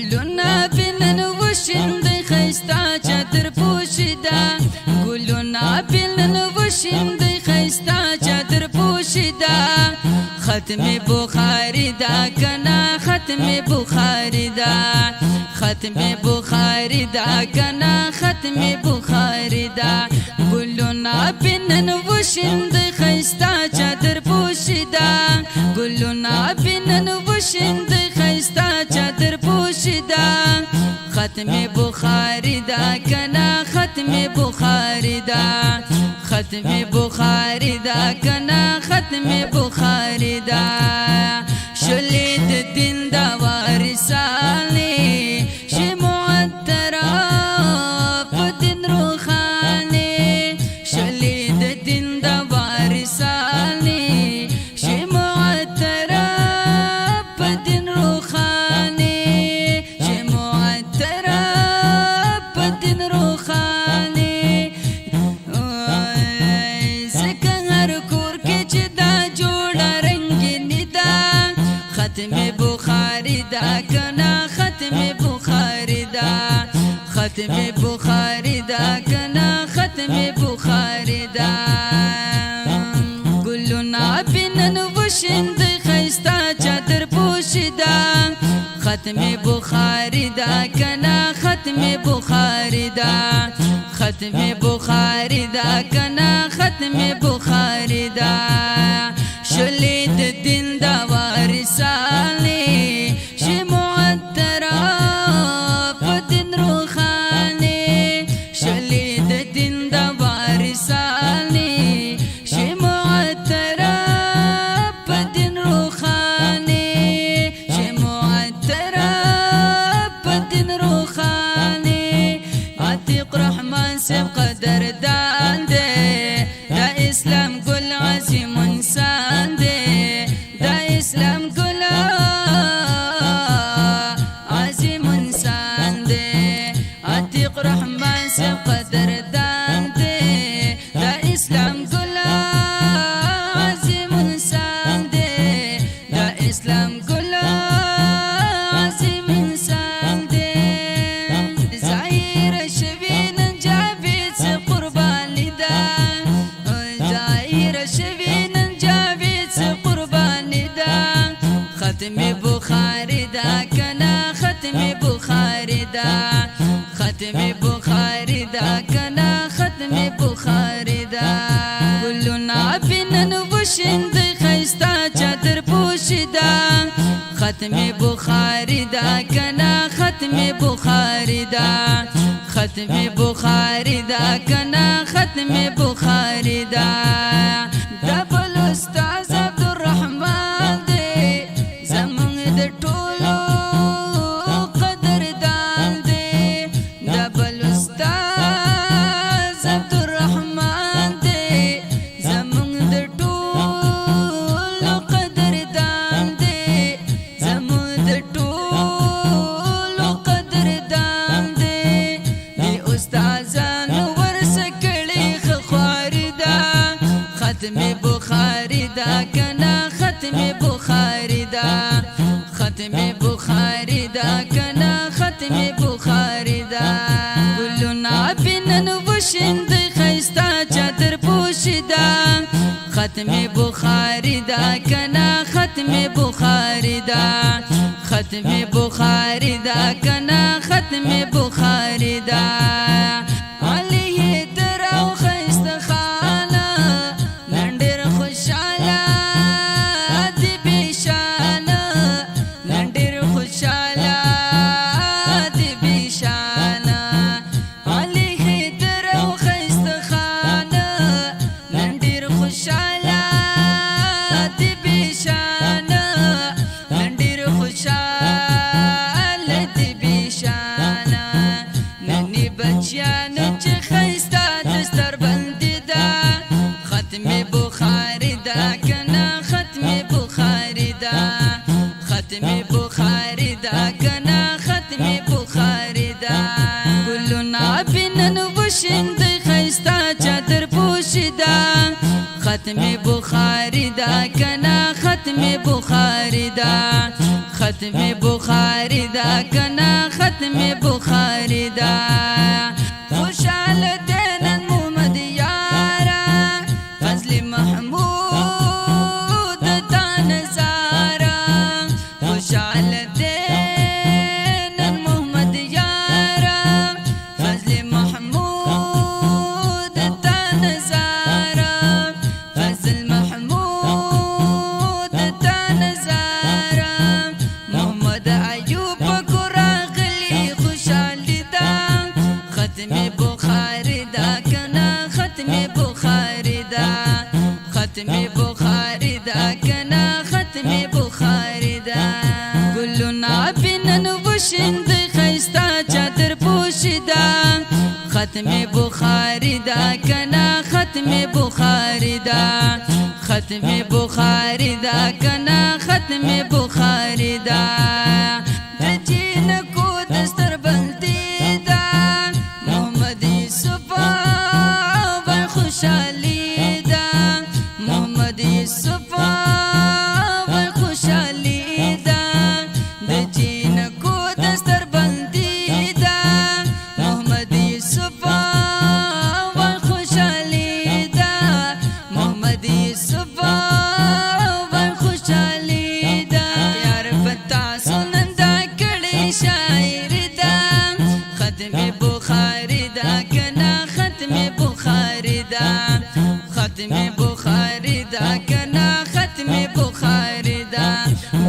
گلونا بینن وشند خیستا چادر پوشیدا گلونا بینن وشند خیستا چادر پوشیدا ختم بخاری دا کنا ختم بخاری دا ختم بخاری دا کنا ختم بخاری دا گلونا بینن وشند خیستا چادر پوشیدا گلونا بینن وشند خیستا چادر پوشیدا ختم بخاری دا کنا ختم بخاری دا ختم بخاری دا کنا ختم بخاری دا شلید دین دا وارثانی شی معطرہ پدین روخانی شلید دین دا وارثانی شی معطرہ پدین روخانی شی معطرہ پدین روخانی ختم بخاری دا کنا ختم بخاری دا ختم بخاری دا کنا ختم بخاری دا گلونا بینن وشند خیستا چادر پوشیدا ختم بخاری دا کنا ختم بخاری دا ختم بخاری دا کنا ختم بخاری دا شلید دین دا وارثانی شی معطرہ پدین روخانی شلید دین دا وارثانی شی معطرہ پدین روخانی شی معطرہ پدین روخانی عتیق رحمان سے قدر دان دے دا اسلام گل عظیم انسان دے دا اسلام گل عظیم انسان دے عتیق رحمان سے قدر دان دے دا اسلام گل عظیم انسان دے دا اسلام گل عظیم انسان دے ظاہر شوین جاوید سے قربانی دا ظاہر شوین جاوید سے قربانی دا ختم بخاری دا کنا ختم بخاری دا ختم بخاری دا کنا ختم بخاری دا گلونا بینن وشند خیستا چادر پوشیدا ختم بخاری دا کنا ختم بخاری دا ختم بخاری دا کنا ختم بخاری دا دبل استاذ عبدالرحمن دے زمون د ټولو قدردان دے دبل استاذ عبدالرحمن دے زمون د ټولو قدردان دے زمون د ټولو قدردان دے دی استادانو ورسکړي خواري دا ختم بخاری دا کنا ختم بخاری دا ختم بخاری دا کنا ختم بخاری دا گلونا بینن وشند خیستا چادر پوشیدا ختم بخاری دا کنا ختم بخاری دا ختم بخاری دا کنا ختم بخاری دا علیه دراو خیستا خانا لنڈر خوشالا دی بیشانا لنڈر خوشالا دی بیشانا علیه دراو خیستا خانا لنڈر خوشالا دی بیشانا لنڈر خوشالا دی بیشانا ننی بچیانو چه خیستا دستر بندی دا ختم بخاری دا کنا ختم بخاری دا ختم بخاری دا کنا ختم بخاری دا گلونا بینن وشند خیستا چادر پوشیدا ختم بخاری دا کنا ختم بخاری دا ختم بخاری دا کنا ختم بخاری دا خوشحال دینن محمد یارا فضل محمود تا نظارا خوشحال دینن محمد یارا فضل محمود تا نظارا فضل محمود تا نظارا محمد ایوب راغلی خوشحالی دا ختم بخاری دا کنا ختم بخاری دا ختم بخاری دا کنا ختم بخاری دا گلونا بینن وشند خیستا چادر پوشیدا ختم بخاری دا کنا ختم بخاری دا ختم بخاری دا کنا ختم بخاری دا دجین کو دستر بلدی دا محمد یوسف بر خوشحالی دا محمد یوسف بر خوشحالی دا دجین کو دستر بلدی دا محمد یوسف بر خوشحالی دا محمد یوسف بر خوشحالی دا یار پتا سنندا کړي شاعر دا ختم بخاری دا کنا ختم بخاری دا ختم بخاری دا کنا ختم بخاری دا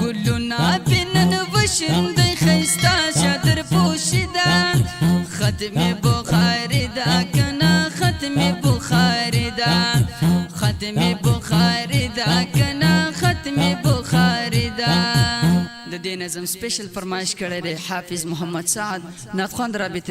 ګلونا بینن وشند خیستا شادر پوشیدا ختم بخاری دا کنا ختم بخاری دا ختم بخاری دا کنا ختم بخاری دا د دې نظم سپیشل فرمایش کړی دی حافظ محمد سعد نعت خوان رابطه